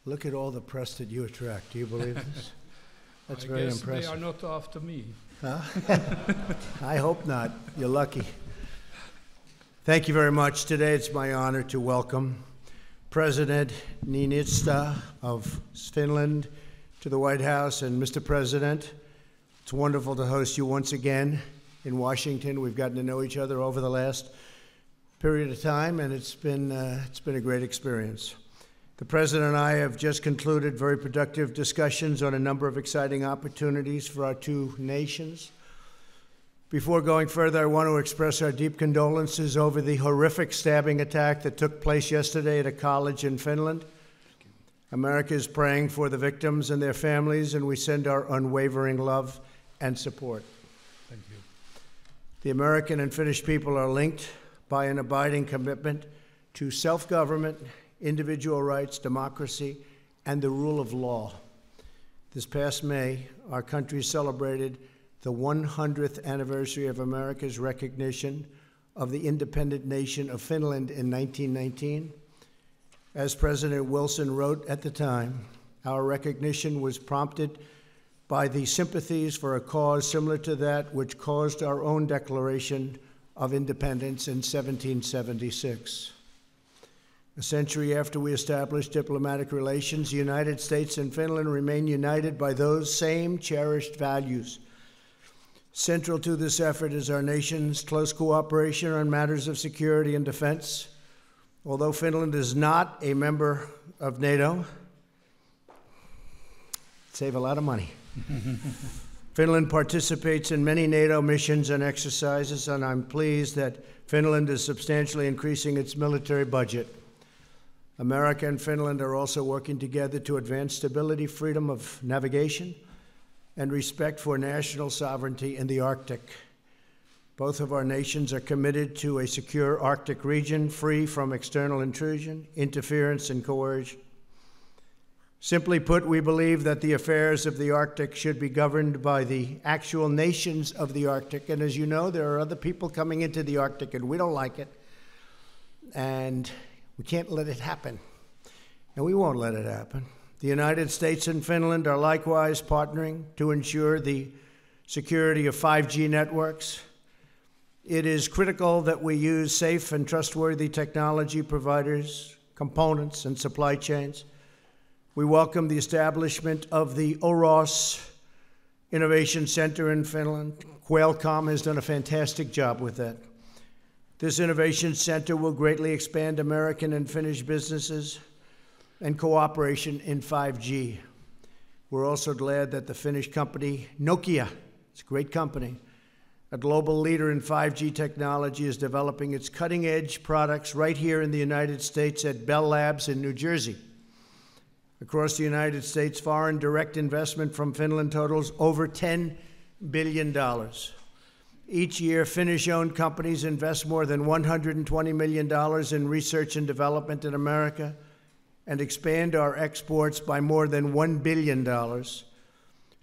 Look at all the press that you attract. Do you believe this? That's very impressive. I guess they are not after me. Huh? I hope not. You're lucky. Thank you very much. Today it's my honor to welcome President Niinistö of Finland to the White House. And Mr. President, it's wonderful to host you once again in Washington. We've gotten to know each other over the last period of time, and it's been a great experience. The President and I have just concluded very productive discussions on a number of exciting opportunities for our two nations. Before going further, I want to express our deep condolences over the horrific stabbing attack that took place yesterday at a college in Finland. America is praying for the victims and their families, and we send our unwavering love and support. Thank you. The American and Finnish people are linked by an abiding commitment to self-government, individual rights, democracy, and the rule of law. This past May, our country celebrated the 100th anniversary of America's recognition of the independent nation of Finland in 1919. As President Wilson wrote at the time, our recognition was prompted by the sympathies for a cause similar to that which caused our own Declaration of Independence in 1776. A century after we established diplomatic relations, the United States and Finland remain united by those same cherished values. Central to this effort is our nation's close cooperation on matters of security and defense. Although Finland is not a member of NATO, save a lot of money. Finland participates in many NATO missions and exercises, and I'm pleased that Finland is substantially increasing its military budget. America and Finland are also working together to advance stability, freedom of navigation, and respect for national sovereignty in the Arctic. Both of our nations are committed to a secure Arctic region free from external intrusion, interference, and coercion. Simply put, we believe that the affairs of the Arctic should be governed by the actual nations of the Arctic. And as you know, there are other people coming into the Arctic, and we don't like it. And we can't let it happen, and we won't let it happen. The United States and Finland are likewise partnering to ensure the security of 5G networks. It is critical that we use safe and trustworthy technology providers, components, and supply chains. We welcome the establishment of the OROS Innovation Center in Finland. Qualcomm has done a fantastic job with that. This innovation center will greatly expand American and Finnish businesses and cooperation in 5G. We're also glad that the Finnish company Nokia, it's a great company, a global leader in 5G technology, is developing its cutting-edge products right here in the United States at Bell Labs in New Jersey. Across the United States, foreign direct investment from Finland totals over $10 billion. Each year, Finnish-owned companies invest more than $120 million in research and development in America and expand our exports by more than $1 billion.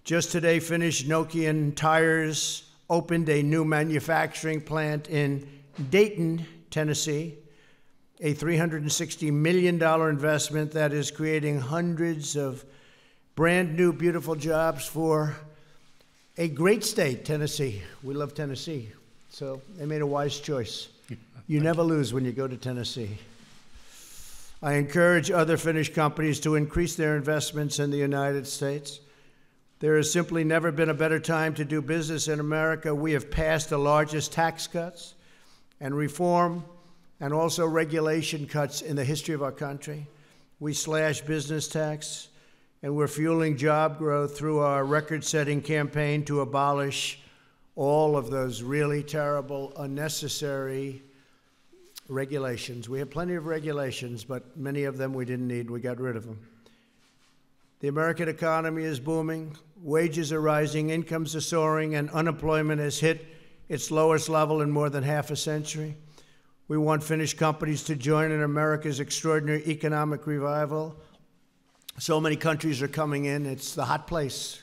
Just today, Finnish Nokian Tires opened a new manufacturing plant in Dayton, Tennessee, a $360 million investment that is creating hundreds of brand new, beautiful jobs for a great state, Tennessee. We love Tennessee, so they made a wise choice. You never lose when you go to Tennessee. I encourage other Finnish companies to increase their investments in the United States. There has simply never been a better time to do business in America. We have passed the largest tax cuts and reform and also regulation cuts in the history of our country. We slashed business tax, and we're fueling job growth through our record-setting campaign to abolish all of those really terrible, unnecessary regulations. We have plenty of regulations, but many of them we didn't need. We got rid of them. The American economy is booming. Wages are rising, incomes are soaring, and unemployment has hit its lowest level in more than half a century. We want Finnish companies to join in America's extraordinary economic revival. So many countries are coming in. It's the hot place.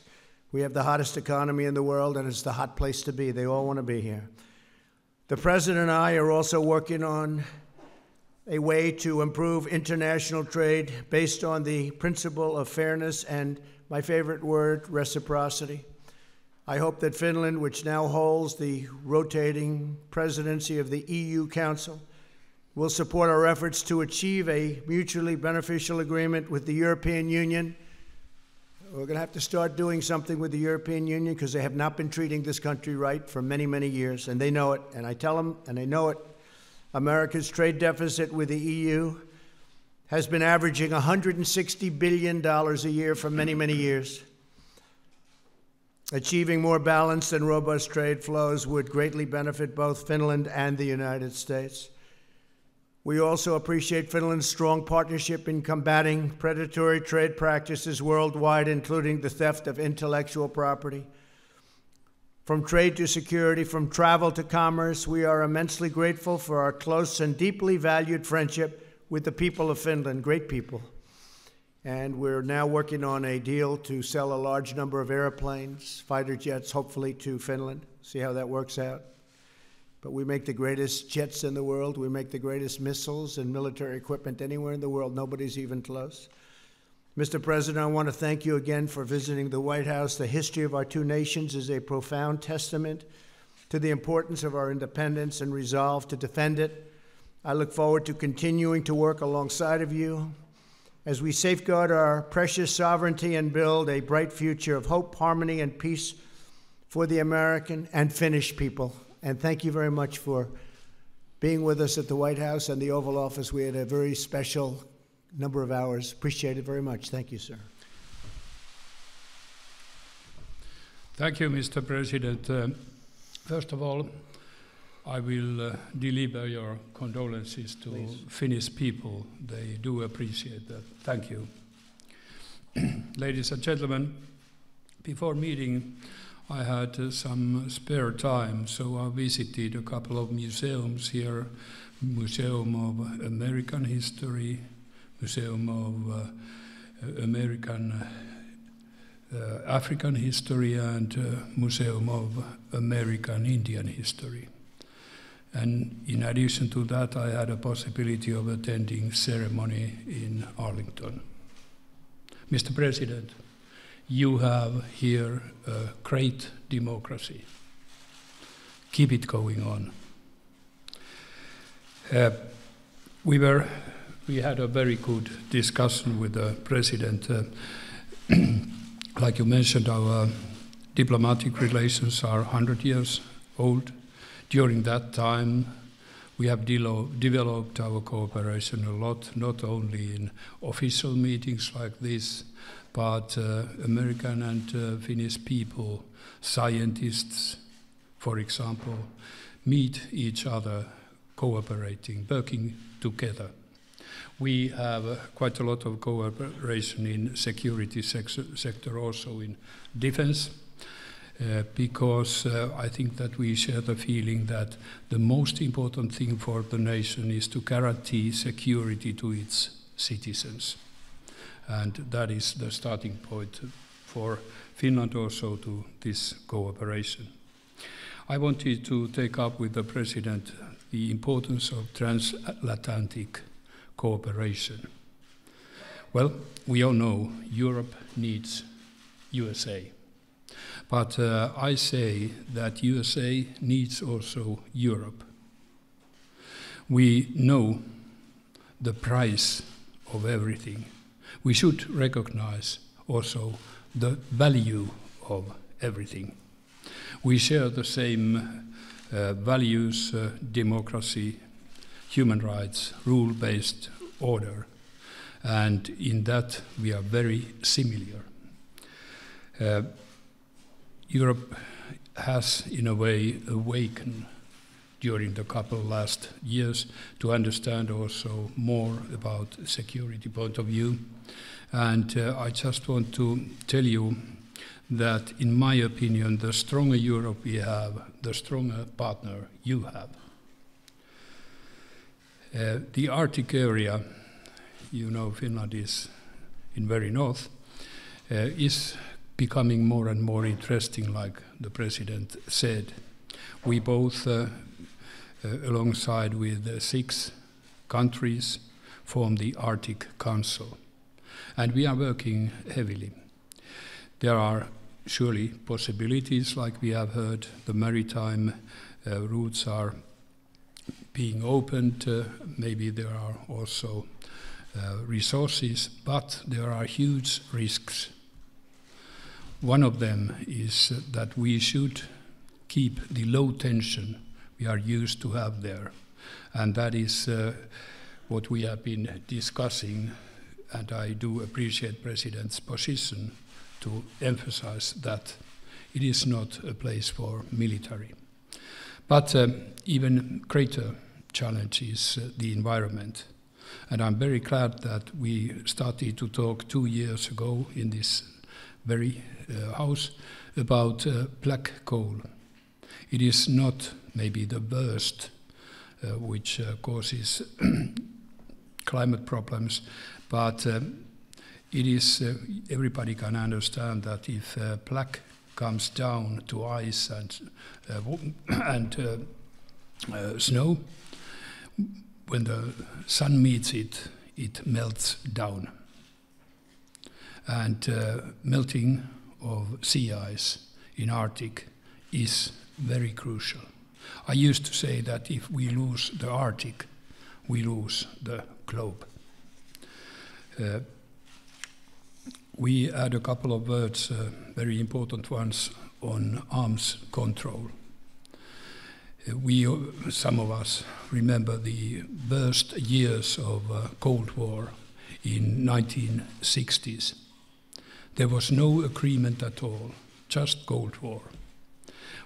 We have the hottest economy in the world, and it's the hot place to be. They all want to be here. The President and I are also working on a way to improve international trade based on the principle of fairness and, my favorite word, reciprocity. I hope that Finland, which now holds the rotating presidency of the EU Council, will support our efforts to achieve a mutually beneficial agreement with the European Union. We're going to have to start doing something with the European Union because they have not been treating this country right for many, many years, and they know it, and I tell them, and they know it. America's trade deficit with the EU has been averaging $160 billion a year for many, many years. Achieving more balanced and robust trade flows would greatly benefit both Finland and the United States. We also appreciate Finland's strong partnership in combating predatory trade practices worldwide, including the theft of intellectual property. From trade to security, from travel to commerce, we are immensely grateful for our close and deeply valued friendship with the people of Finland, great people. And we're now working on a deal to sell a large number of airplanes, fighter jets, hopefully to Finland, see how that works out. But we make the greatest jets in the world. We make the greatest missiles and military equipment anywhere in the world. Nobody's even close. Mr. President, I want to thank you again for visiting the White House. The history of our two nations is a profound testament to the importance of our independence and resolve to defend it. I look forward to continuing to work alongside of you as we safeguard our precious sovereignty and build a bright future of hope, harmony, and peace for the American and Finnish people. And thank you very much for being with us at the White House and the Oval Office. We had a very special number of hours. Appreciate it very much. Thank you, sir. Thank you, Mr. President. First of all, I will deliver your condolences to Please. Finnish people. They do appreciate that. Thank you. Ladies and gentlemen, before meeting, I had some spare time, so I visited a couple of museums here. Museum of American History, Museum of African History, and Museum of American Indian History. And in addition to that, I had a possibility of attending ceremony in Arlington. Mr. President, you have here a great democracy. Keep it going on. We had a very good discussion with the President. Like you mentioned, our diplomatic relations are 100 years old. During that time, we have developed our cooperation a lot, not only in official meetings like this, but American and Finnish people, scientists, for example, meet each other, cooperating, working together. We have quite a lot of cooperation in security sector, also in defense, because I think that we share the feeling that the most important thing for the nation is to guarantee security to its citizens. And that is the starting point for Finland also to this cooperation. I wanted to take up with the President the importance of transatlantic cooperation. Well, we all know Europe needs USA. But I say that USA needs also Europe. We know the price of everything. We should recognize also the value of everything. We share the same values, democracy, human rights, rule-based order, and in that we are very similar. Europe has, in a way, awakened during the couple last years to understand also more about security point of view. And I just want to tell you that, in my opinion, the stronger Europe we have, the stronger partner you have. The Arctic area, you know, Finland is in very north, is becoming more and more interesting, like the President said. We both, alongside with 6 countries form the Arctic Council. And we are working heavily. There are surely possibilities, like we have heard, the maritime routes are being opened. Maybe there are also resources, but there are huge risks. One of them is that we should keep the low tension we are used to have there. And that is what we have been discussing, and I do appreciate President's position to emphasize that it is not a place for military. But even greater challenge is the environment. And I'm very glad that we started to talk 2 years ago in this very house about black coal. It is not maybe the worst which causes climate problems, but it is, everybody can understand that if black comes down to ice and snow, when the sun meets it, it melts down. And melting of sea ice in Arctic is very crucial. I used to say that if we lose the Arctic, we lose the globe. We add a couple of words, very important ones, on arms control. Some of us remember the worst years of Cold War in 1960s. There was no agreement at all, just Cold War.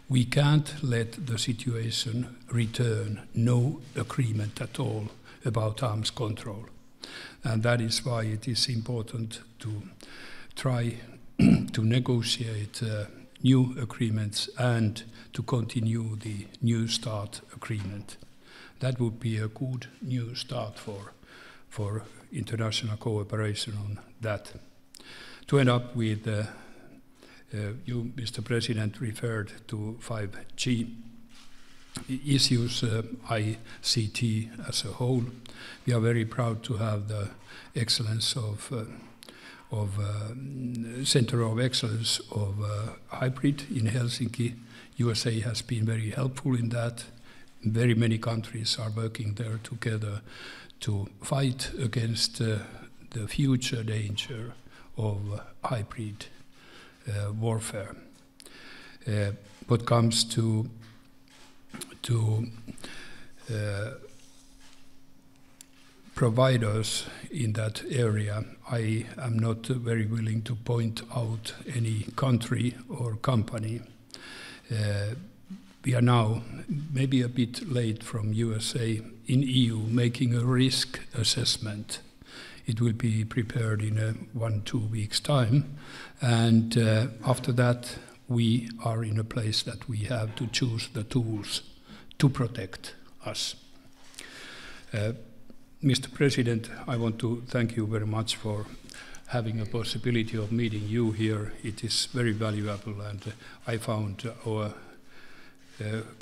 We can't let the situation return, no agreement at all about arms control. And that is why it is important to try to negotiate new agreements and to continue the New START agreement. That would be a good new start for international cooperation on that. To end up with, you, Mr. President, referred to 5G issues, ICT as a whole. We are very proud to have the excellence of Center of Excellence of Hybrid in Helsinki. USA has been very helpful in that. Very many countries are working there together to fight against the future danger of hybrid warfare. What comes to providers in that area, I am not very willing to point out any country or company. We are now maybe a bit late from USA in EU making a risk assessment. It will be prepared in 1-2 weeks' time, and after that we are in a place that we have to choose the tools to protect us. Mr. President, I want to thank you very much for having a possibility of meeting you here. It is very valuable, and I found our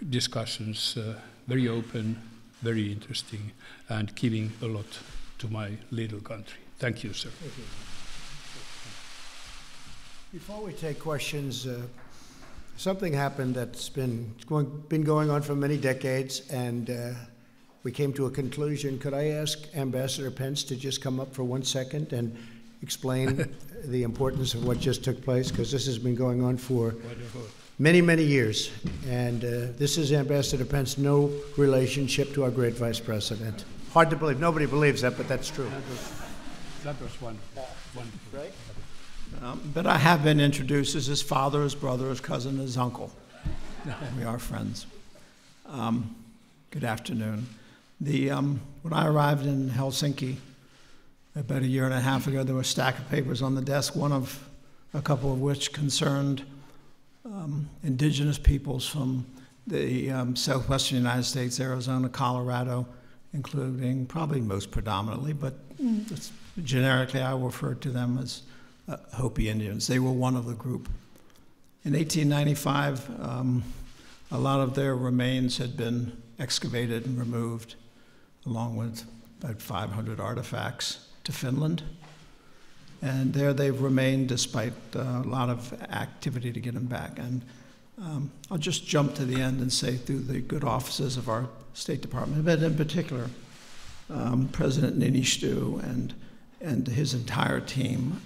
discussions very open, very interesting, and giving a lot to my little country. Thank you, sir. Thank you. Before we take questions, something happened that's been going on for many decades, and we came to a conclusion. Could I ask Ambassador Pence to just come up for 1 second and explain the importance of what just took place? Because this has been going on for many, many years. And this is Ambassador Pence, no relationship to our great Vice President. Hard to believe. Nobody believes that, but that's true. That was one. Right? But I have been introduced as his father, his brother, his cousin, his uncle. We are friends. Good afternoon. When I arrived in Helsinki about 1.5 years ago, there were a stack of papers on the desk, a couple of which concerned indigenous peoples from the southwestern United States, Arizona, Colorado, including probably most predominantly, but generically I referred to them as Hopi Indians. They were one of the group. In 1895, a lot of their remains had been excavated and removed, along with about 500 artifacts to Finland. And there they've remained despite a lot of activity to get them back. And I'll just jump to the end and say through the good offices of our State Department, but in particular, President Niinistö and his entire team,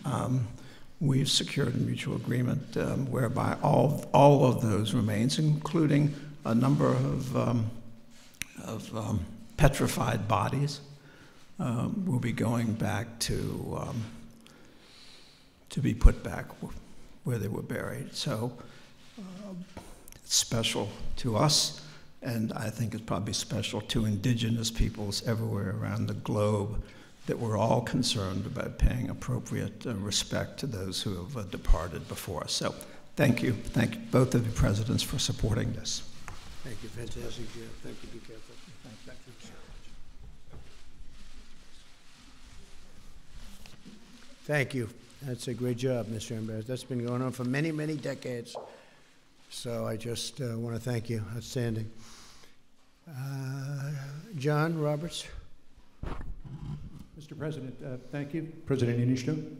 we've secured a mutual agreement whereby all of those remains, including a number of petrified bodies, will be going back to be put back where they were buried. So it's special to us, and I think it's probably special to indigenous peoples everywhere around the globe, that we're all concerned about paying appropriate respect to those who have departed before us. So thank you both of the presidents for supporting this. Thank you, fantastic, Jeff. Thank you, be careful. Thank you. Thank you. That's a great job, Mr. Ambassador. That's been going on for many, many decades. So I just want to thank you. Outstanding. John Roberts. Mr. President, thank you. President Niinistö.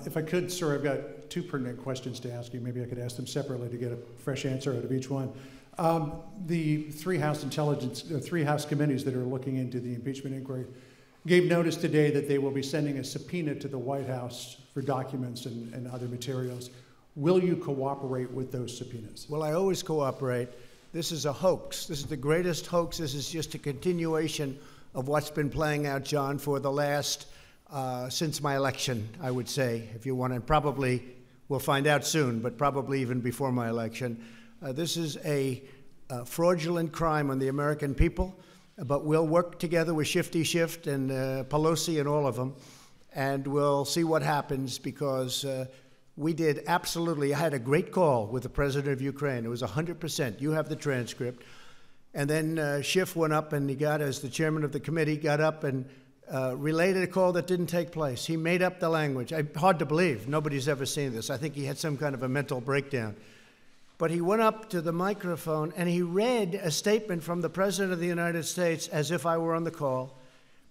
If I could, sir, I've got two pertinent questions to ask you. Maybe I could ask them separately to get a fresh answer out of each one. The three House committees that are looking into the impeachment inquiry gave notice today that they will be sending a subpoena to the White House for documents and other materials. Will you cooperate with those subpoenas? Well, I always cooperate. This is a hoax. This is the greatest hoax. This is just a continuation of what's been playing out, John, for the last, since my election, I would say, if you want, and probably we'll find out soon, but probably even before my election. This is a fraudulent crime on the American people, but we'll work together with Shifty Shift and Pelosi and all of them, and we'll see what happens, because we did absolutely, I had a great call with the president of Ukraine. It was 100%. You have the transcript. And then Schiff went up and he got, as the chairman of the committee, got up and related a call that didn't take place. He made up the language. Hard to believe. Nobody's ever seen this. I think he had some kind of a mental breakdown. But he went up to the microphone and he read a statement from the President of the United States as if I were on the call.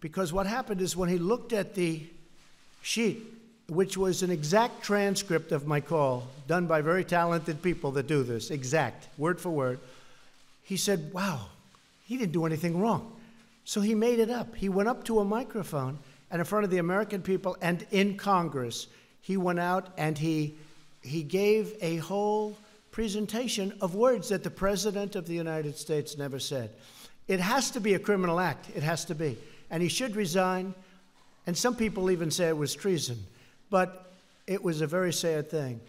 Because what happened is when he looked at the sheet, which was an exact transcript of my call, done by very talented people that do this, exact, word for word, he said, wow, he didn't do anything wrong. So he made it up. He went up to a microphone and in front of the American people and in Congress, he went out and he gave a whole presentation of words that the President of the United States never said. It has to be a criminal act. It has to be. And he should resign. And some people even say it was treason. But it was a very sad thing.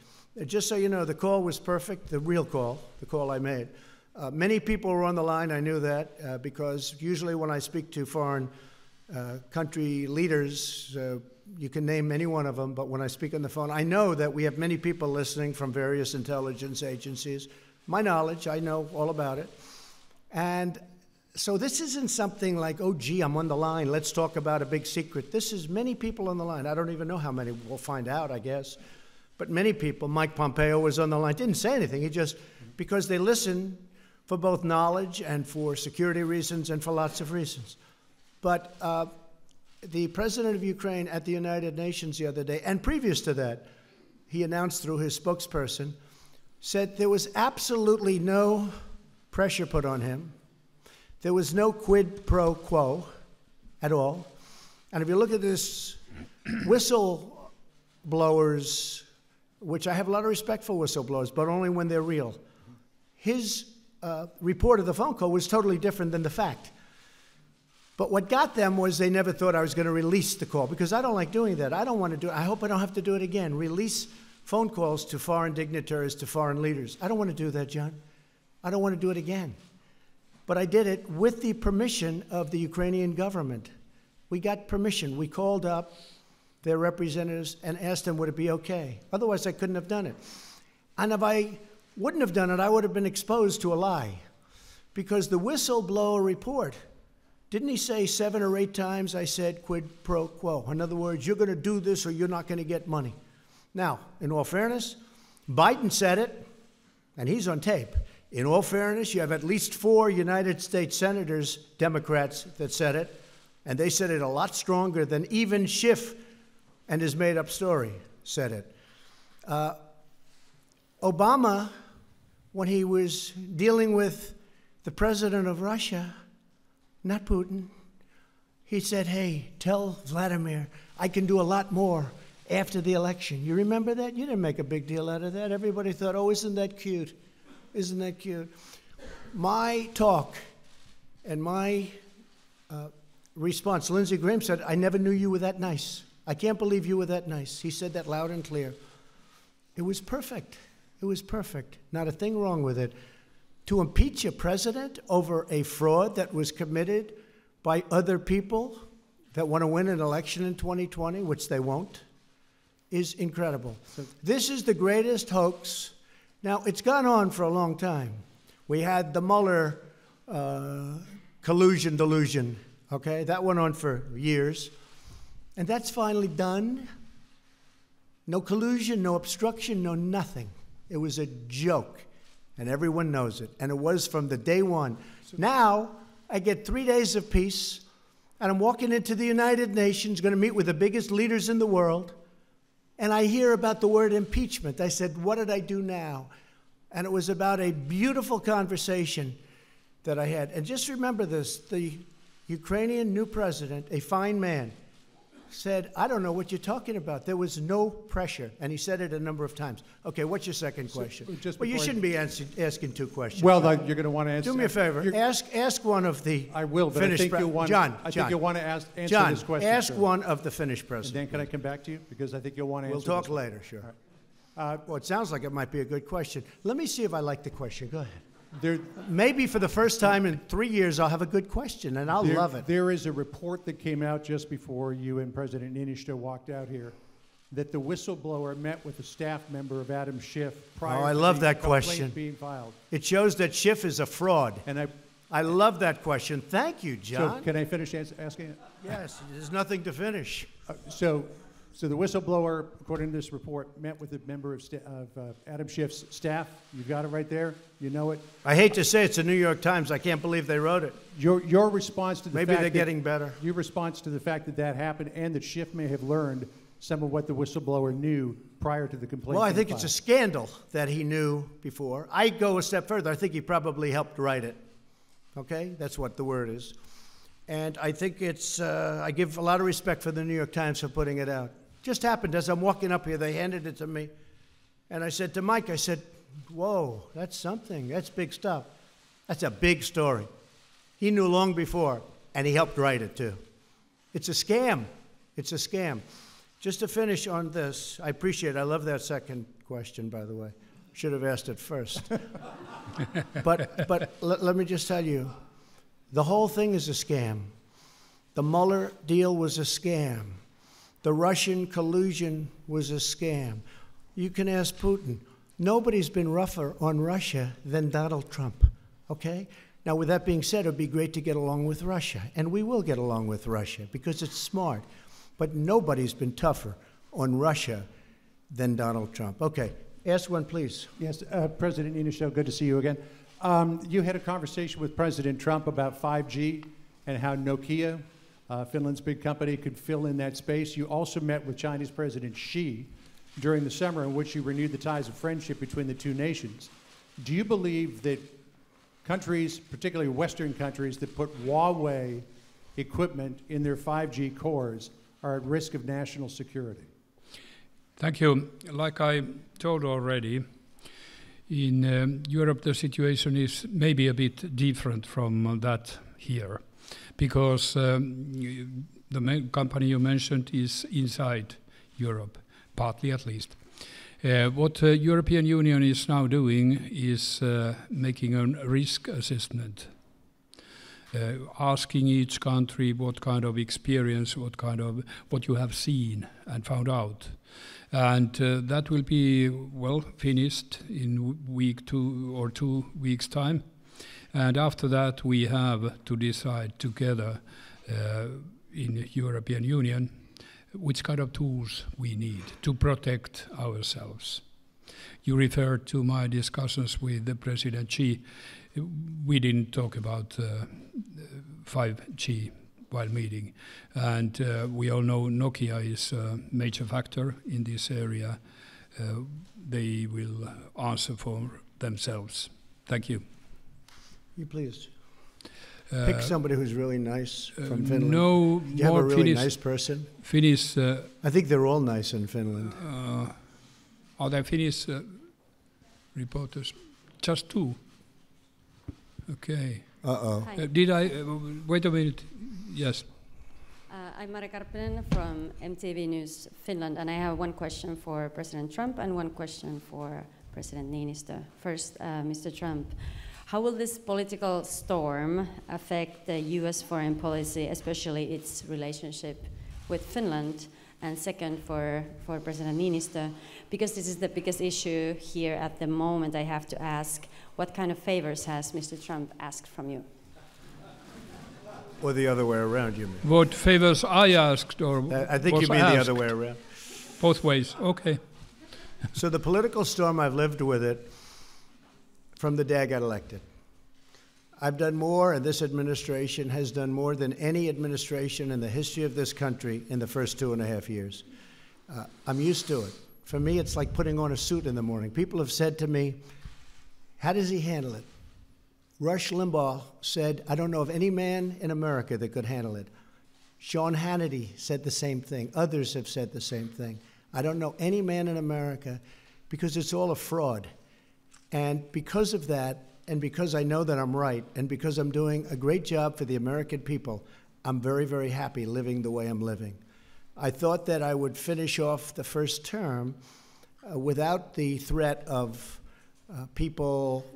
Just so you know, the call was perfect, the real call, the call I made. Many people were on the line. I knew that because usually when I speak to foreign country leaders, you can name any one of them, but when I speak on the phone, I know that we have many people listening from various intelligence agencies. My knowledge, I know all about it. And so this isn't something like, oh, gee, I'm on the line, let's talk about a big secret. This is many people on the line. I don't even know how many. We'll find out, I guess. But many people, Mike Pompeo was on the line, didn't say anything. He just, because they listen for both knowledge and for security reasons and for lots of reasons. But the president of Ukraine at the United Nations the other day, and previous to that, he announced through his spokesperson, said there was absolutely no pressure put on him. There was no quid pro quo at all. And if you look at this whistleblowers, which I have a lot of respect for whistleblowers, but only when they're real, his report of the phone call was totally different than the fact. But what got them was they never thought I was going to release the call, because I don't like doing that. I don't want to do it. I hope I don't have to do it again. Release phone calls to foreign dignitaries, to foreign leaders. I don't want to do that, John. I don't want to do it again. But I did it with the permission of the Ukrainian government. We got permission. We called up their representatives and asked them, would it be okay? Otherwise, I couldn't have done it. And if I wouldn't have done it, I would have been exposed to a lie. Because the whistleblower report, didn't he say 7 or 8 times I said quid pro quo? In other words, you're going to do this or you're not going to get money. Now, in all fairness, Biden said it, and he's on tape. In all fairness, you have at least 4 United States senators, Democrats, that said it. And they said it a lot stronger than even Schiff and his made-up story said it. Obama, when he was dealing with the president of Russia, not Putin, he said, hey, tell Vladimir I can do a lot more after the election. You remember that? You didn't make a big deal out of that. Everybody thought, oh, isn't that cute? Isn't that cute? My talk and my response, Lindsey Graham said, I never knew you were that nice. I can't believe you were that nice. He said that loud and clear. It was perfect. It was perfect. Not a thing wrong with it. To impeach a president over a fraud that was committed by other people that want to win an election in 2020, which they won't, is incredible. This is the greatest hoax. Now, it's gone on for a long time. We had the Mueller collusion delusion, okay? That went on for years. And that's finally done. No collusion, no obstruction, no nothing. It was a joke, and everyone knows it. And it was from the day one. Now, I get 3 days of peace, and I'm walking into the United Nations, going to meet with the biggest leaders in the world, and I hear about the word impeachment. I said, what did I do now? And it was about a beautiful conversation that I had. And just remember this, the Ukrainian new president, a fine man, said, I don't know what you're talking about. There was no pressure. And he said it a number of times. Okay, what's your second question? Well, you shouldn't be asking two questions. Well, you're going to want to answer. Do me a favor. Ask one of the I will, but I think you'll want, I think you'll want to answer this question. Ask sir. one of the Finnish presidents. And then can I come back to you? Because I think you'll want to answer We'll talk later, sure. Right. Well, it sounds like it might be a good question. Let me see if I like the question. Go ahead. Maybe for the first time in 3 years, I'll have a good question, and I'll love it. There is a report that came out just before you and President Niinistö walked out here that the whistleblower met with a staff member of Adam Schiff prior I to love the that complaint question. being filed. It shows that Schiff is a fraud. And I love that question. Thank you, John. So can I finish asking it? Yes, there's nothing to finish. So the whistleblower, according to this report, met with a member of Adam Schiff's staff. You've got it right there. You know it. I hate to say it's the New York Times. I can't believe they wrote it. Your response to the Maybe fact they're that, getting better. Your response to the fact that that happened and that Schiff may have learned some of what the whistleblower knew prior to the complaint. Well, I think it's a scandal that he knew before. I go a step further. I think he probably helped write it. Okay? That's what the word is. And I think it's, I give a lot of respect for the New York Times for putting it out. Just happened as I'm walking up here, they handed it to me. And I said to Mike, I said, whoa, that's something. That's big stuff. That's a big story. He knew long before, and he helped write it too. It's a scam. It's a scam. Just to finish on this, I appreciate it. I love that second question, by the way. Should have asked it first. But let me just tell you, the whole thing is a scam. The Mueller deal was a scam. The Russian collusion was a scam. You can ask Putin. Nobody's been rougher on Russia than Donald Trump, okay? Now, with that being said, it would be great to get along with Russia, and we will get along with Russia because it's smart. But nobody's been tougher on Russia than Donald Trump. Okay, ask one, please. Yes, President Niinistö, good to see you again. You had a conversation with President Trump about 5G and how Nokia, Finland's big company, could fill in that space. You also met with Chinese President Xi during the summer in which you renewed the ties of friendship between the two nations. Do you believe that countries, particularly Western countries, that put Huawei equipment in their 5G cores are at risk of national security? Thank you. Like I told already, in Europe the situation is maybe a bit different from that here, because the main company you mentioned is inside Europe, partly at least. What the European Union is now doing is making a risk assessment, asking each country what kind of experience, what you have seen and found out. And that will be, well, finished in week 2 or 2 weeks' time. And after that, we have to decide together in the European Union which kind of tools we need to protect ourselves. You referred to my discussions with the President Xi. We didn't talk about 5G while meeting. And we all know Nokia is a major factor in this area. They will answer for themselves. Thank you. You please. Pick somebody who's really nice from Finland. No, you have a really Finnish, nice person? Finnish. I think they're all nice in Finland. Are there Finnish reporters? Just two. Okay. Uh-oh. Did I? Wait a minute. Yes. I'm Mari Karppinen from MTV News Finland, and I have one question for President Trump and one question for President Niinistö. First, Mr. Trump, how will this political storm affect the U.S. foreign policy, especially its relationship with Finland? And second, for President Niinistö, because this is the biggest issue here at the moment, I have to ask, what kind of favors has Mr. Trump asked from you? Or the other way around, you mean? What favors I asked, or I think you mean asked? the other way around. Both ways, okay. So the political storm, I've lived with it from the day I got elected. I've done more, and this administration has done more than any administration in the history of this country in the first 2.5 years. I'm used to it. For me, it's like putting on a suit in the morning. People have said to me, how does he handle it? Rush Limbaugh said, I don't know of any man in America that could handle it. Sean Hannity said the same thing. Others have said the same thing. I don't know any man in America because it's all a fraud. And because of that, and because I know that I'm right, and because I'm doing a great job for the American people, I'm very, very happy living the way I'm living. I thought that I would finish off the first term without the threat of people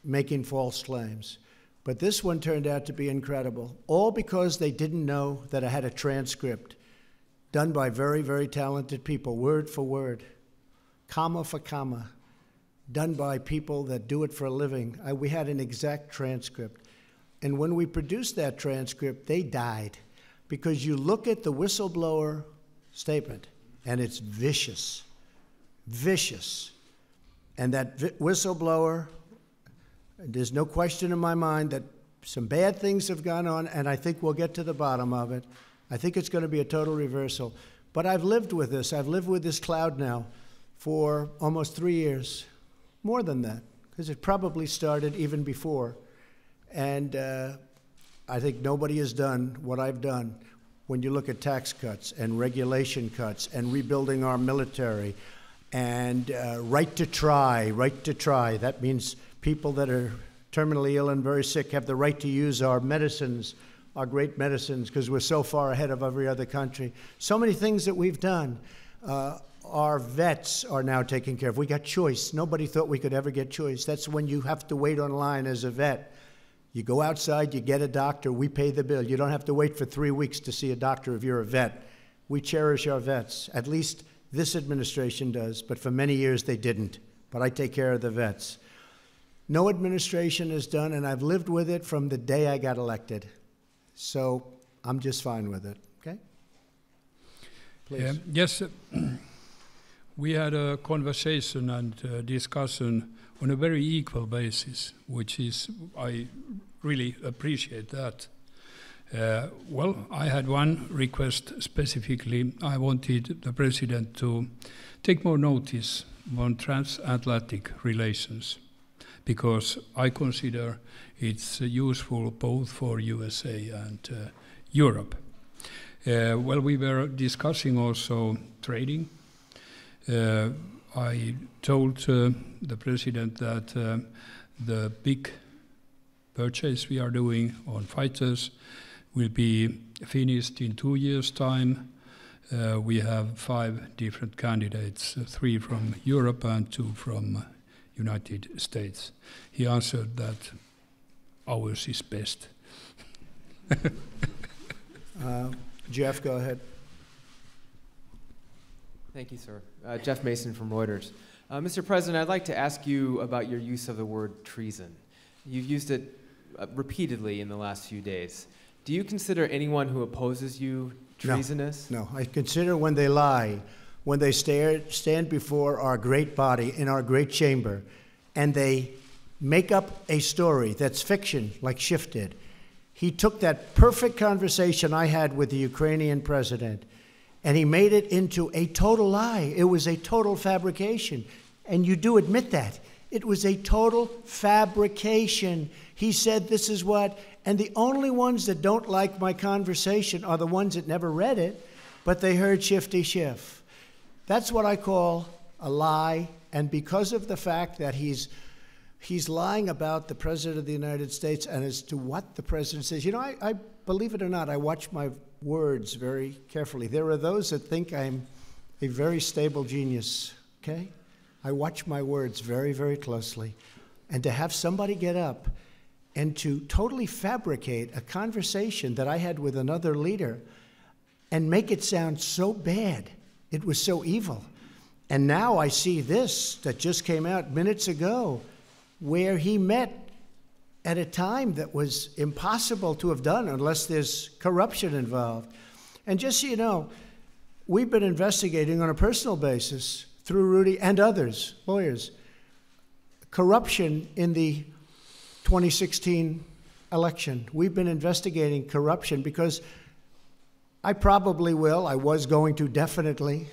making false claims. But this one turned out to be incredible, all because they didn't know that I had a transcript done by very, very talented people, word for word, comma for comma, done by people that do it for a living. We had an exact transcript. And when we produced that transcript, they died. Because you look at the whistleblower statement, and it's vicious, vicious. And that whistleblower, there's no question in my mind that some bad things have gone on, and I think we'll get to the bottom of it. I think it's going to be a total reversal. But I've lived with this. I've lived with this cloud now for almost 3 years. More than that, because it probably started even before. And I think nobody has done what I've done when you look at tax cuts and regulation cuts and rebuilding our military and right to try. That means people that are terminally ill and very sick have the right to use our medicines, our great medicines, because we're so far ahead of every other country. So many things that we've done. Our vets are now taken care of. We got choice. Nobody thought we could ever get choice. That's when you have to wait online as a vet. You go outside, you get a doctor, we pay the bill. You don't have to wait for 3 weeks to see a doctor if you're a vet. We cherish our vets. At least this administration does, but for many years they didn't. But I take care of the vets. No administration has done, and I've lived with it from the day I got elected. So I'm just fine with it, okay? Please. Yes. We had a conversation and discussion on a very equal basis, which is, I really appreciate that. Well, I had one request specifically. I wanted the President to take more notice on transatlantic relations, because I consider it's useful both for USA and Europe. Well, we were discussing also trading. I told the President that the big purchase we are doing on fighters will be finished in 2 years' time. We have 5 different candidates, 3 from Europe and 2 from United States. He answered that ours is best. Jeff, go ahead. Thank you, sir. Jeff Mason from Reuters. Mr. President, I'd like to ask you about your use of the word treason. You've used it repeatedly in the last few days. Do you consider anyone who opposes you treasonous? No, I consider when they lie, when they stand before our great body in our great chamber, and they make up a story that's fiction, like Schiff did. He took that perfect conversation I had with the Ukrainian president, and he made it into a total lie. It was a total fabrication. And you do admit that. It was a total fabrication. He said this is what, and the only ones that don't like my conversation are the ones that never read it, but they heard Shifty Schiff. That's what I call a lie, and because of the fact that he's lying about the President of the United States and as to what the President says. You know, I believe it or not, I watch my words very carefully. There are those that think I'm a very stable genius, okay? I watch my words very, very closely. And to have somebody get up and to totally fabricate a conversation that I had with another leader and make it sound so bad, it was so evil. And now I see this that just came out minutes ago, where he met at a time that was impossible to have done unless there's corruption involved. And just so you know, we've been investigating on a personal basis through Rudy and others, lawyers, corruption in the 2016 election. We've been investigating corruption because I probably will, I was going to definitely,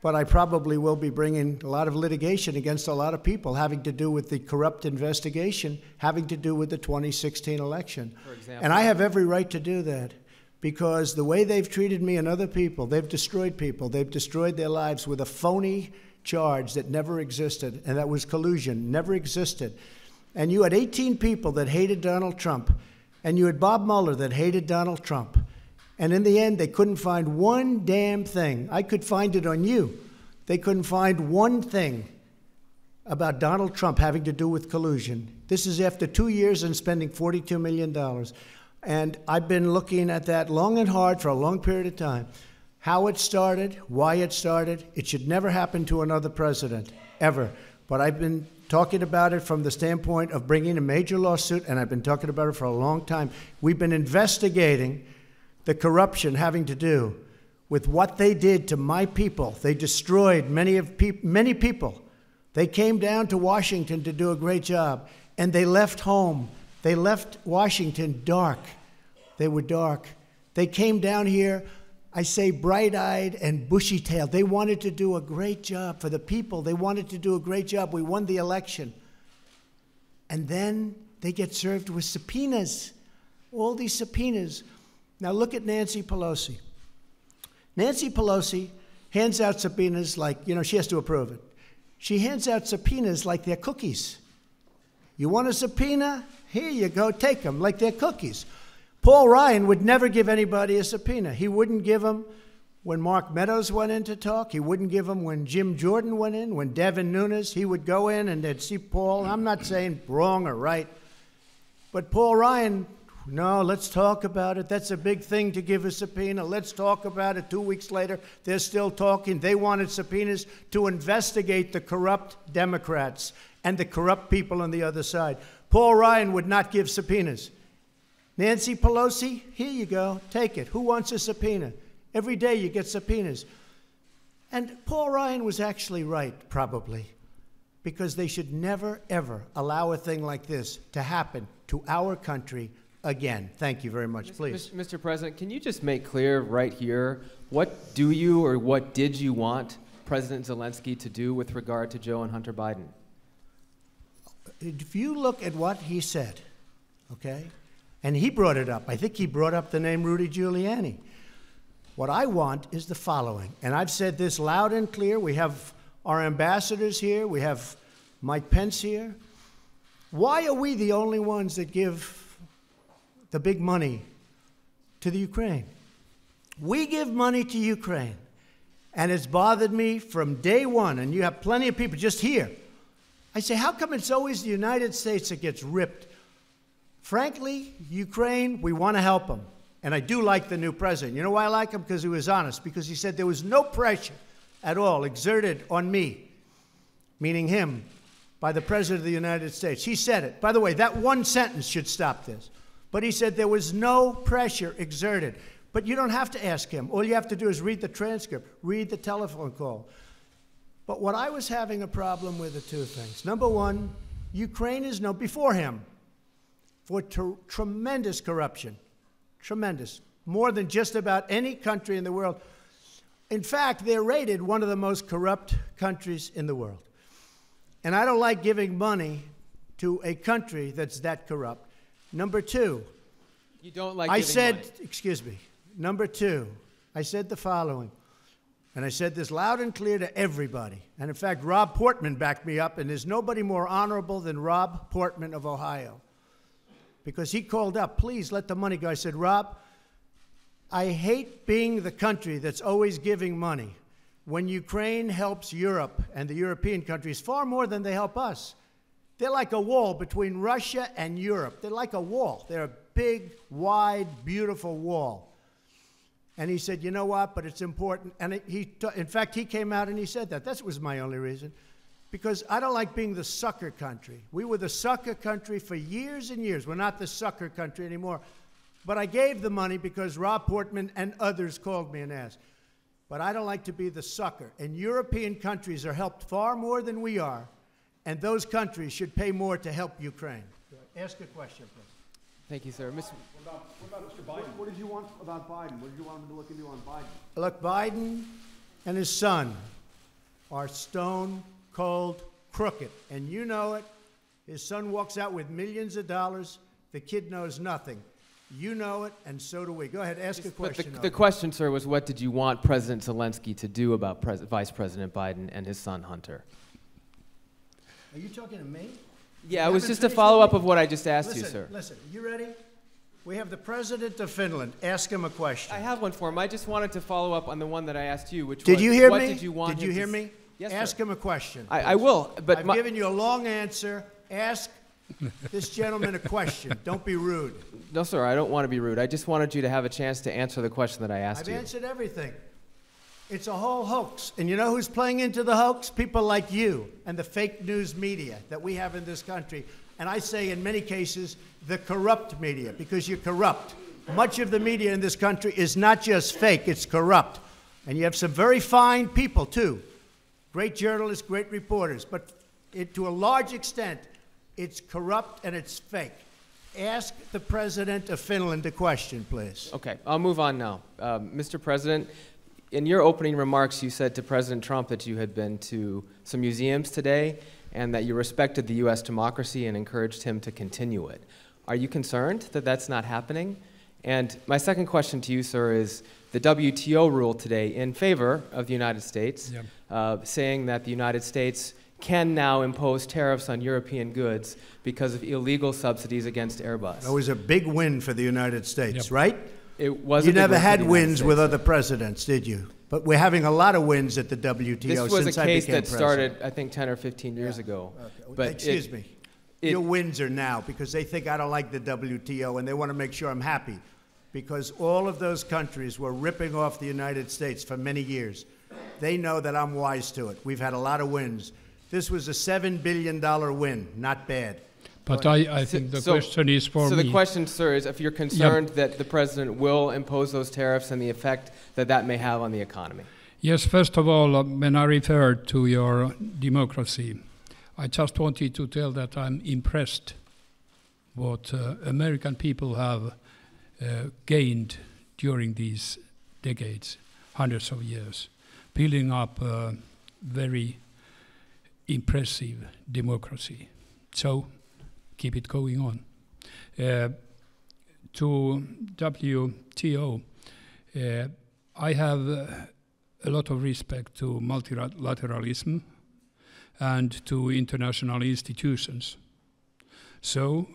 but I probably will be bringing a lot of litigation against a lot of people having to do with the corrupt investigation, having to do with the 2016 election. For example. And I have every right to do that because the way they've treated me and other people, they've destroyed people. They've destroyed their lives with a phony charge that never existed, and that was collusion, never existed. And you had 18 people that hated Donald Trump, and you had Bob Mueller that hated Donald Trump. And in the end, they couldn't find one damn thing. I could find it on you. They couldn't find one thing about Donald Trump having to do with collusion. This is after 2 years and spending $42 million. And I've been looking at that long and hard for a long period of time. How it started, why it started. It should never happen to another president, ever. But I've been talking about it from the standpoint of bringing a major lawsuit, and I've been talking about it for a long time. We've been investigating the corruption having to do with what they did to my people. They destroyed many people. They came down to Washington to do a great job, and they left home. They left Washington dark. They were dark. They came down here, I say bright-eyed and bushy-tailed. They wanted to do a great job for the people. They wanted to do a great job. We won the election. And then they get served with subpoenas, all these subpoenas. Now look at Nancy Pelosi. Nancy Pelosi hands out subpoenas like, you know, she has to approve it. She hands out subpoenas like they're cookies. You want a subpoena? Here you go, take them, like they're cookies. Paul Ryan would never give anybody a subpoena. He wouldn't give them when Mark Meadows went in to talk. He wouldn't give them when Jim Jordan went in, when Devin Nunes. He would go in and they'd see Paul. I'm not saying wrong or right, but Paul Ryan, no, let's talk about it. That's a big thing to give a subpoena. Let's talk about it. 2 weeks later, they're still talking. They wanted subpoenas to investigate the corrupt Democrats and the corrupt people on the other side. Paul Ryan would not give subpoenas. Nancy Pelosi, here you go, take it. Who wants a subpoena? Every day you get subpoenas. And Paul Ryan was actually right, probably, because they should never, ever allow a thing like this to happen to our country again. Thank you very much, please. Mr. President, can you just make clear right here, what do you or what did you want President Zelensky to do with regard to Joe and Hunter Biden? If you look at what he said, okay, and he brought it up. I think he brought up the name Rudy Giuliani. What I want is the following, and I've said this loud and clear. We have our ambassadors here. We have Mike Pence here. Why are we the only ones that give the big money to the Ukraine? We give money to Ukraine, and it's bothered me from day one, and you have plenty of people just here. I say, how come it's always the United States that gets ripped? Frankly, Ukraine, we want to help them. And I do like the new president. You know why I like him? Because he was honest. Because he said there was no pressure at all exerted on me, meaning him, by the President of the United States. He said it. By the way, that one sentence should stop this. But he said there was no pressure exerted. But you don't have to ask him. All you have to do is read the transcript, read the telephone call. But what I was having a problem with are two things. Number one, Ukraine is before him. for tremendous corruption. Tremendous. More than just about any country in the world. In fact, they're rated one of the most corrupt countries in the world. And I don't like giving money to a country that's that corrupt. Number two, You don't like giving money. excuse me, number two, I said the following, and I said this loud and clear to everybody. And in fact, Rob Portman backed me up, and there's nobody more honorable than Rob Portman of Ohio. Because he called up, please let the money go. I said, Rob, I hate being the country that's always giving money. When Ukraine helps Europe and the European countries far more than they help us. They're like a wall between Russia and Europe. They're like a wall. They're a big, wide, beautiful wall. And he said, you know what, but it's important. And in fact, he came out and he said that. That was my only reason. Because I don't like being the sucker country. We were the sucker country for years and years. We're not the sucker country anymore. But I gave the money because Rob Portman and others called me and asked. But I don't like to be the sucker. And European countries are helped far more than we are. And those countries should pay more to help Ukraine. Ask a question, please. Thank you, sir. What about Mr. Biden? What did you want about Biden? What did you want him to look into on Biden? Look, Biden and his son are stone cold crooked. And you know it. His son walks out with millions of dollars. The kid knows nothing. You know it, and so do we. Go ahead, ask a question. But the question, sir, was what did you want President Zelensky to do about Vice President Biden and his son, Hunter? Are you talking to me? Yeah, it was just a follow-up of what I just asked you, sir. Listen, you ready? We have the president of Finland. Ask him a question. I have one for him. I just wanted to follow up on the one that I asked you, which was, Did you hear what me? did you want Did you him hear to me? Yes, Ask sir. him a question. I will, but I've given you a long answer. Ask this gentleman a question. Don't be rude. No, sir, I don't want to be rude. I just wanted you to have a chance to answer the question that I asked I've you. answered everything. It's a whole hoax. And you know who's playing into the hoax? People like you and the fake news media that we have in this country. And I say in many cases, the corrupt media, because you're corrupt. Much of the media in this country is not just fake, it's corrupt. And you have some very fine people, too. Great journalists, great reporters. But to a large extent, it's corrupt and it's fake. Ask the president of Finland a question, please. Okay, I'll move on now. Mr. President, in your opening remarks, you said to President Trump that you had been to some museums today and that you respected the U.S. democracy and encouraged him to continue it. Are you concerned that that's not happening? And my second question to you, sir, is the WTO ruled today in favor of the United States, saying that the United States can now impose tariffs on European goods because of illegal subsidies against Airbus. It was a big win for the United States, right? It was. You never had wins with other presidents, did you? But we're having a lot of wins at the WTO this was since a I case became that president. started, I think, 10 or 15 years ago. Okay. But excuse me. Your wins are now because they think I don't like the WTO and they want to make sure I'm happy. Because all of those countries were ripping off the United States for many years. They know that I'm wise to it. We've had a lot of wins. This was a $7 billion win. Not bad. But I think the question is for me. So the question, sir, is if you're concerned that the president will impose those tariffs and the effect that that may have on the economy. Yes, first of all, when I referred to your democracy, I just wanted to tell that I'm impressed what American people have gained during these decades, hundreds of years, building up a very impressive democracy. So keep it going on. To WTO, I have a lot of respect to multilateralism and to international institutions. So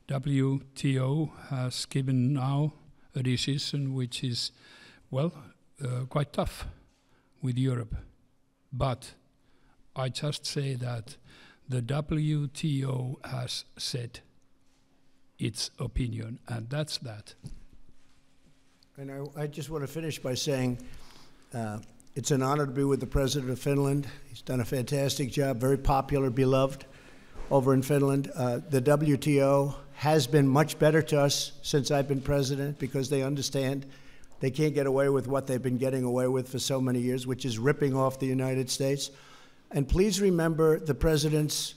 WTO has given now a decision which is, well, quite tough with Europe. But I just say that the WTO has said its opinion, and that's that. And I just want to finish by saying it's an honor to be with the President of Finland. He's done a fantastic job, very popular, beloved over in Finland. The WTO has been much better to us since I've been president because they understand they can't get away with what they've been getting away with for so many years, which is ripping off the United States. And please remember the President's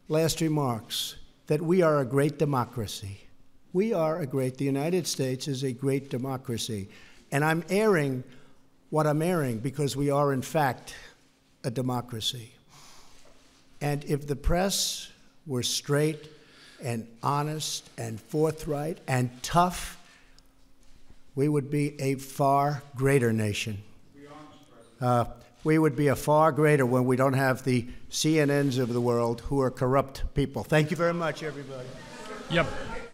last remarks, that we are a great democracy. the United States is a great democracy. And I'm airing what I'm airing because we are, in fact, a democracy. And if the press were straight and honest and forthright and tough, we would be a far greater nation. We would be a far greater when we don't have the CNNs of the world who are corrupt people. Thank you very much, everybody. Yep.